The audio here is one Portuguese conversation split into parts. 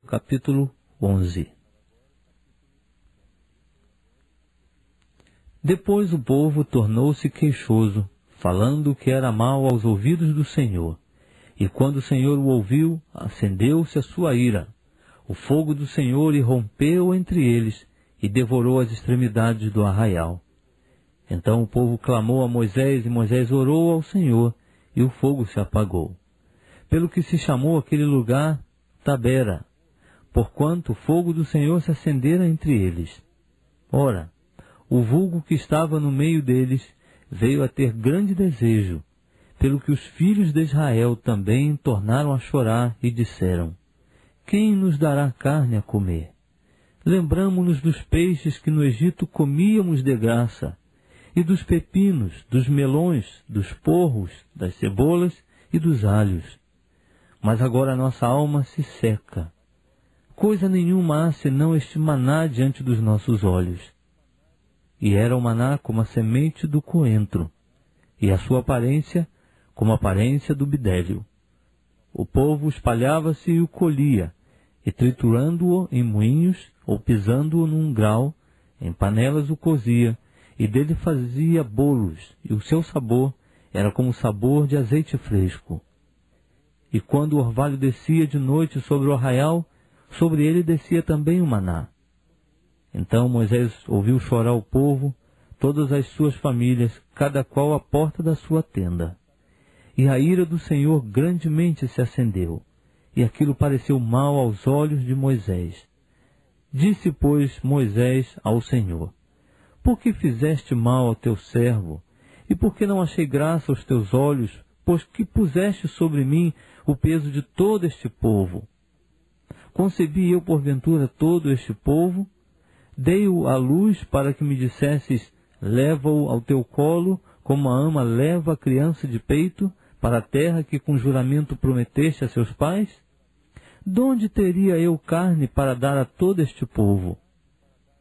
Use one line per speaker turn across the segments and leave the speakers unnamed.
capítulo 11. Depois o povo tornou-se queixoso, falando que era mal aos ouvidos do Senhor. E quando o Senhor o ouviu, acendeu-se a sua ira. O fogo do Senhor irrompeu entre eles e devorou as extremidades do arraial. Então o povo clamou a Moisés, e Moisés orou ao Senhor, e o fogo se apagou. Pelo que se chamou aquele lugar Tabera, porquanto o fogo do Senhor se acendera entre eles. Ora, o vulgo que estava no meio deles veio a ter grande desejo, pelo que os filhos de Israel também tornaram a chorar e disseram: quem nos dará carne a comer? Lembramo-nos dos peixes que no Egito comíamos de graça, e dos pepinos, dos melões, dos porros, das cebolas e dos alhos. Mas agora nossa alma se seca. Coisa nenhuma há senão este maná diante dos nossos olhos. E era o maná como a semente do coentro, e a sua aparência como a aparência do bidélio. O povo espalhava-se e o colhia, e triturando-o em moinhos, ou pisando-o num grau, em panelas o cozia, e dele fazia bolos, e o seu sabor era como o sabor de azeite fresco. E quando o orvalho descia de noite sobre o arraial, sobre ele descia também o maná. Então Moisés ouviu chorar o povo, todas as suas famílias, cada qual à porta da sua tenda. E a ira do Senhor grandemente se acendeu, e aquilo pareceu mal aos olhos de Moisés. Disse, pois, Moisés ao Senhor: por que fizeste mal ao teu servo? E por que não achei graça aos teus olhos, pois que puseste sobre mim o peso de todo este povo? Concebi eu porventura todo este povo? Dei-o à luz para que me dissesses: leva-o ao teu colo, como a ama leva a criança de peito, para a terra que com juramento prometeste a seus pais? Donde teria eu carne para dar a todo este povo?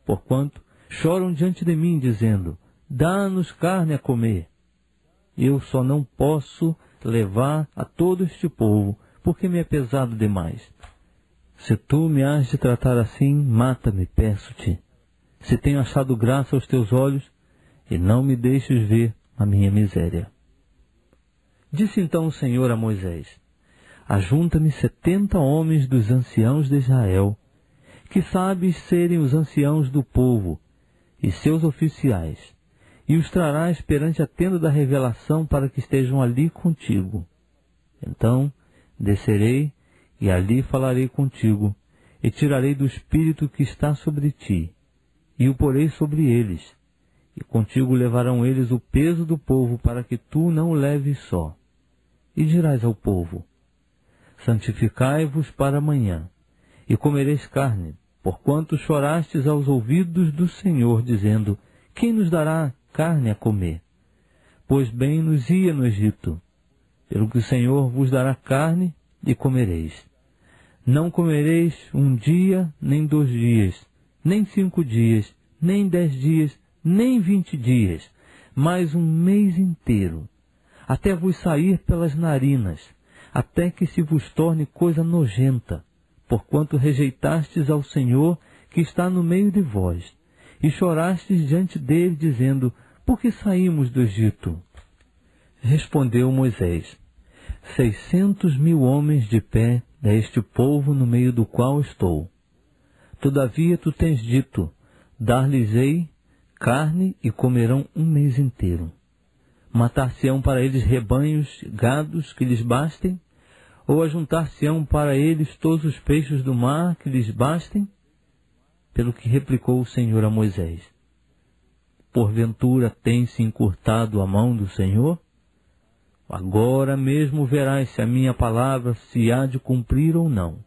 Porquanto choram diante de mim, dizendo: dá-nos carne a comer. Eu só não posso levar a todo este povo, porque me é pesado demais. Se tu me has de tratar assim, mata-me, peço-te. Se tenho achado graça aos teus olhos, e não me deixes ver a minha miséria. Disse então o Senhor a Moisés: ajunta-me 70 homens dos anciãos de Israel, que sabes serem os anciãos do povo, e seus oficiais, e os trarás perante a tenda da revelação para que estejam ali contigo. Então descerei, e ali falarei contigo, e tirarei do Espírito que está sobre ti, e o porei sobre eles, e contigo levarão eles o peso do povo, para que tu não o leves só. E dirás ao povo: santificai-vos para amanhã, e comereis carne, porquanto chorastes aos ouvidos do Senhor, dizendo: quem nos dará carne a comer? Pois bem nos ia no Egito, pelo que o Senhor vos dará carne, e comereis. Não comereis 1 dia, nem 2 dias, nem 5 dias, nem 10 dias, nem 20 dias, mas 1 mês inteiro, até vos sair pelas narinas, até que se vos torne coisa nojenta, porquanto rejeitastes ao Senhor que está no meio de vós, e chorastes diante dele, dizendo: por que saímos do Egito? Respondeu Moisés: 600.000 homens de pé é este povo no meio do qual estou. Todavia tu tens dito: dar-lhes-ei carne e comerão 1 mês inteiro. Matar-se-ão para eles rebanhos, gados que lhes bastem? Ou ajuntar-se-ão para eles todos os peixes do mar que lhes bastem? Pelo que replicou o Senhor a Moisés: porventura tem-se encurtado a mão do Senhor? Agora mesmo verás se a minha palavra se há de cumprir ou não.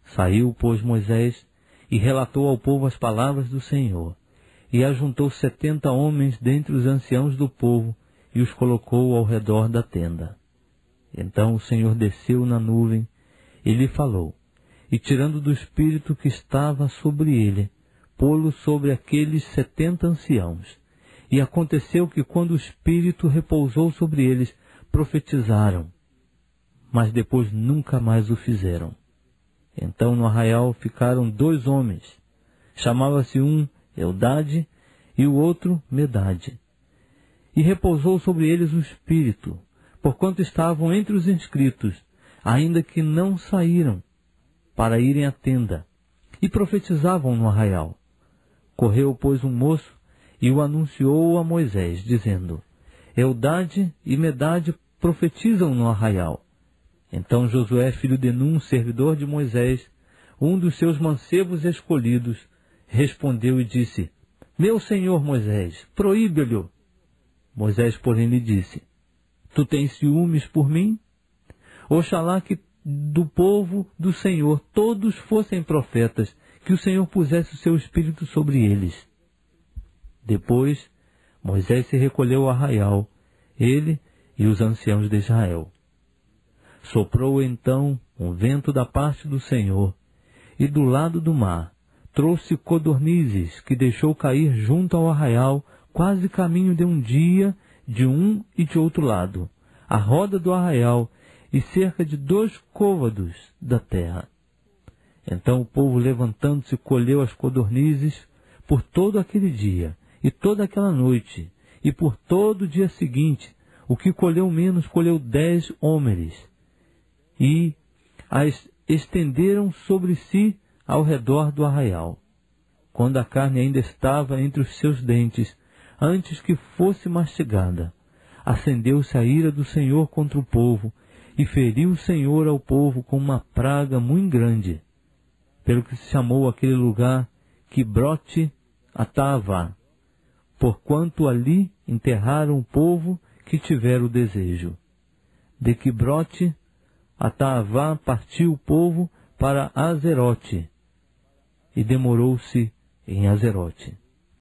Saiu, pois, Moisés, e relatou ao povo as palavras do Senhor, e ajuntou 70 homens dentre os anciãos do povo, e os colocou ao redor da tenda. Então o Senhor desceu na nuvem, e lhe falou, e tirando do Espírito que estava sobre ele, pô-lo sobre aqueles 70 anciãos. E aconteceu que, quando o Espírito repousou sobre eles, profetizaram, mas depois nunca mais o fizeram. Então no arraial ficaram 2 homens. Chamava-se um Eldade e o outro Medade. E repousou sobre eles o Espírito, porquanto estavam entre os inscritos, ainda que não saíram para irem à tenda, e profetizavam no arraial. Correu, pois, um moço e o anunciou a Moisés, dizendo: Eldade e Medade profetizam no arraial. Então Josué, filho de Num, servidor de Moisés, um dos seus mancebos escolhidos, respondeu e disse: Meu senhor Moisés, proíbe-lhe. Moisés, porém, lhe disse: Tu tens ciúmes por mim? Oxalá que do povo do Senhor todos fossem profetas, que o Senhor pusesse o seu espírito sobre eles. Depois, Moisés se recolheu ao arraial, ele e os anciãos de Israel. Soprou então um vento da parte do Senhor, e do lado do mar trouxe codornizes, que deixou cair junto ao arraial, quase caminho de um dia, de um e de outro lado, à roda do arraial, e cerca de 2 côvados da terra. Então o povo, levantando-se, colheu as codornizes por todo aquele dia, e toda aquela noite, e por todo o dia seguinte. O que colheu menos, colheu 10 hómeres, e as estenderam sobre si ao redor do arraial. Quando a carne ainda estava entre os seus dentes, antes que fosse mastigada, acendeu-se a ira do Senhor contra o povo, e feriu o Senhor ao povo com uma praga muito grande, pelo que se chamou aquele lugar Quibrote Atavá, porquanto ali enterraram o povo que tiveram o desejo. De Quibrote Atavá partiu o povo para Azerote, e demorou-se em Azerote.